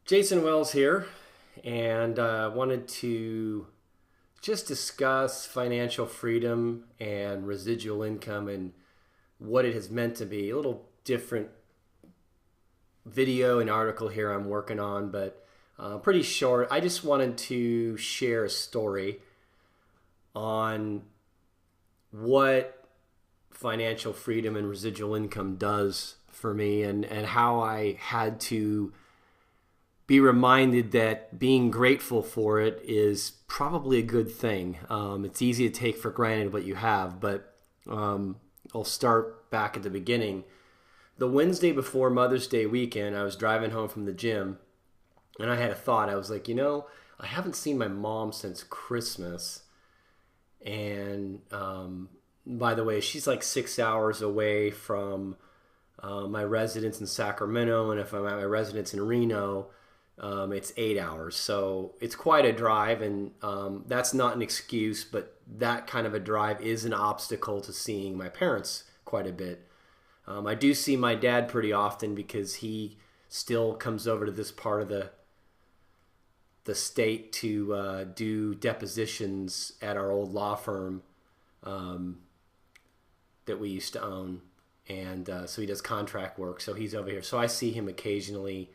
Jason Wells here, and wanted to just discuss financial freedom and residual income and what it has meant to be. A little different video and article here I'm working on, but pretty short. I just wanted to share a story on what financial freedom and residual income does for me and how I had to be reminded that being grateful for it is probably a good thing. It's easy to take for granted what you have, but I'll start back at the beginning. The Wednesday before Mother's Day weekend, I was driving home from the gym, and I had a thought. I was like, I haven't seen my mom since Christmas. And by the way, she's like 6 hours away from my residence in Sacramento, and if I'm at my residence in Reno, it's 8 hours. So it's quite a drive, and that's not an excuse, but that kind of a drive is an obstacle to seeing my parents quite a bit. I do see my dad pretty often because he still comes over to this part of the state to do depositions at our old law firm that we used to own. And so he does contract work, so he's over here. So I see him occasionally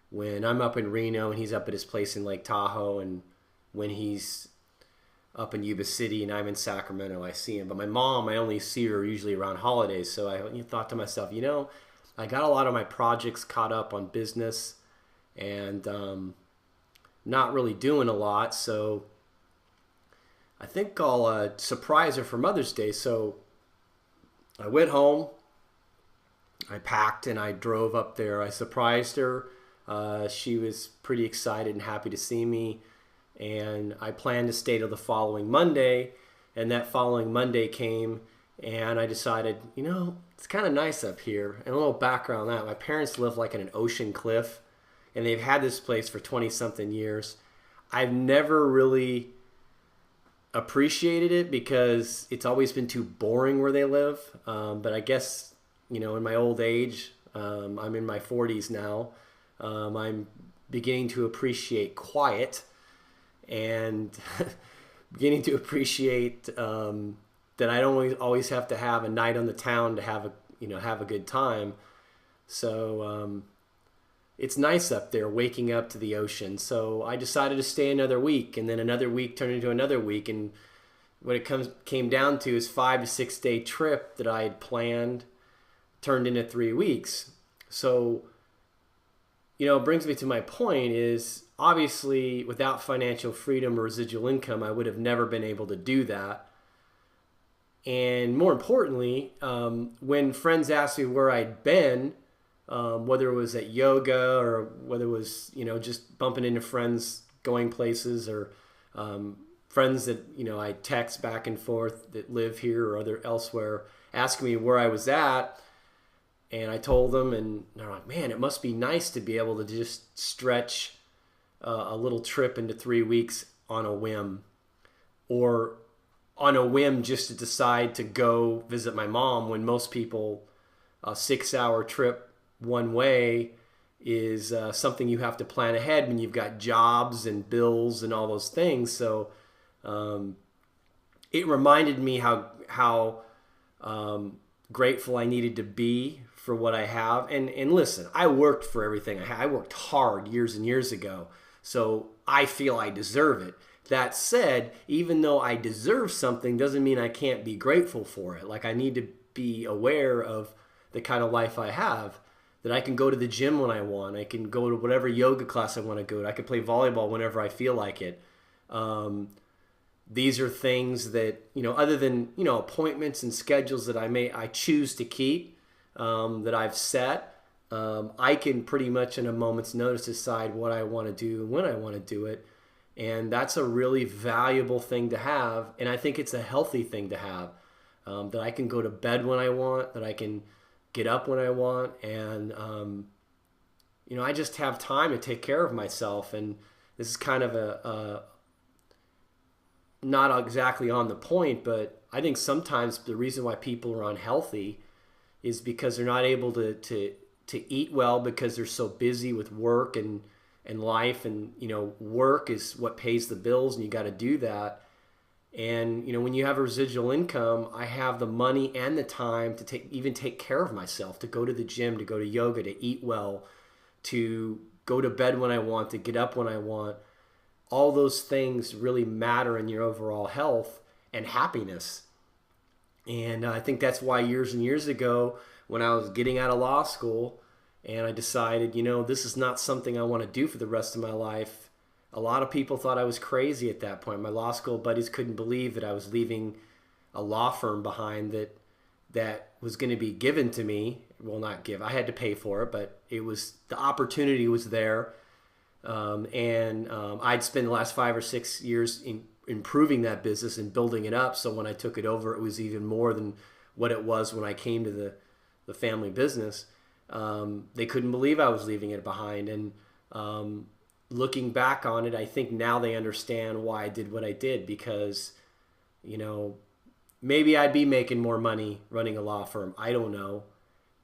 when I'm up in Reno and he's up at his place in Lake Tahoe, and when he's up in Yuba City and I'm in Sacramento, I see him. But my mom, I only see her usually around holidays. So I thought to myself, I got a lot of my projects caught up on business and not really doing a lot. So I think I'll surprise her for Mother's Day. So I went home, I packed, and I drove up there. I surprised her. She was pretty excited and happy to see me, and I planned to stay till the following Monday, and that following Monday came, and I decided, it's kind of nice up here. And a little background on that, my parents live like in an ocean cliff, and they've had this place for 20-something years. I've never really appreciated it because it's always been too boring where they live, but I guess, in my old age, I'm in my 40s now, I'm beginning to appreciate quiet and beginning to appreciate that I don't always have to have a night on the town to have a good time. So it's nice up there, waking up to the ocean. So I decided to stay another week, and then another week turned into another week, and what it came down to is 5 to 6 day trip that I had planned turned into 3 weeks. So it brings me to my point is, obviously, without financial freedom or residual income, I would have never been able to do that. And more importantly, when friends asked me where I'd been, whether it was at yoga or whether it was, just bumping into friends going places, or friends that, I text back and forth that live here or elsewhere, asking me where I was at. And I told them, and they're like, man, it must be nice to be able to just stretch a little trip into 3 weeks on a whim, or on a whim just to decide to go visit my mom, when most people, a 6 hour trip one way is something you have to plan ahead when you've got jobs and bills and all those things. So it reminded me how grateful I needed to be for what I have. And listen, I worked for everything. I worked hard years and years ago, so I feel I deserve it. That said, even though I deserve something doesn't mean I can't be grateful for it. Like, I need to be aware of the kind of life I have, that I can go to the gym when I want. I can go to whatever yoga class I want to go to. I can play volleyball whenever I feel like it. These are things that, other than, appointments and schedules that I choose to keep, that I've set, I can pretty much in a moment's notice decide what I want to do and when I want to do it. And that's a really valuable thing to have. And I think it's a healthy thing to have, that I can go to bed when I want, that I can get up when I want. And, I just have time to take care of myself. And this is kind of a not exactly on the point, but I think sometimes the reason why people are unhealthy is because they're not able to eat well, because they're so busy with work and and life, and work is what pays the bills, and you got to do that. And when you have a residual income, I have the money and the time to take care of myself, to go to the gym, to go to yoga, to eat well, to go to bed when I want, to get up when I want. All those things really matter in your overall health and happiness. And I think that's why years and years ago, when I was getting out of law school and I decided, this is not something I want to do for the rest of my life. A lot of people thought I was crazy at that point. My law school buddies couldn't believe that I was leaving a law firm behind that was going to be given to me. Well, not give. I had to pay for it, but the opportunity was there. I'd spent the last 5 or 6 years improving that business and building it up. So when I took it over, it was even more than what it was when I came to the family business. They couldn't believe I was leaving it behind. And looking back on it, I think now they understand why I did what I did, because, maybe I'd be making more money running a law firm. I don't know.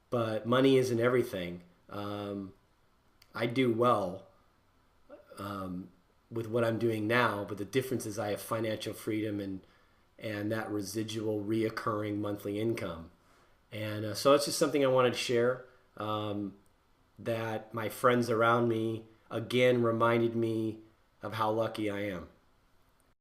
But money isn't everything. I do well with what I'm doing now, but the difference is I have financial freedom and that residual reoccurring monthly income. And so it's just something I wanted to share, that my friends around me, again, reminded me of how lucky I am.